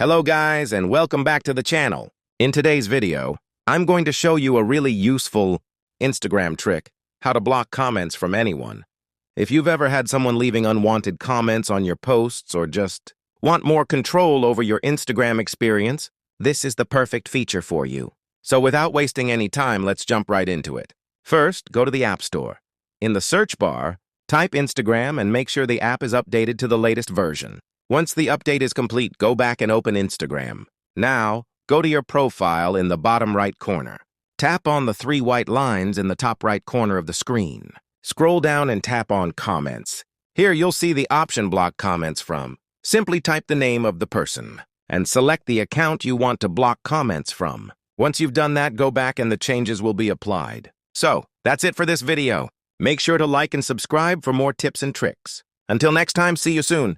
Hello guys, and welcome back to the channel. In today's video, I'm going to show you a really useful Instagram trick, how to block comments from anyone. If you've ever had someone leaving unwanted comments on your posts or just want more control over your Instagram experience, this is the perfect feature for you. So without wasting any time, let's jump right into it. First, go to the App Store. In the search bar, type Instagram and make sure the app is updated to the latest version. Once the update is complete, go back and open Instagram. Now, go to your profile in the bottom right corner. Tap on the 3 white lines in the top right corner of the screen. Scroll down and tap on Comments. Here you'll see the option Block Comments from. Simply type the name of the person and select the account you want to block comments from. Once you've done that, go back and the changes will be applied. So, that's it for this video. Make sure to like and subscribe for more tips and tricks. Until next time, see you soon.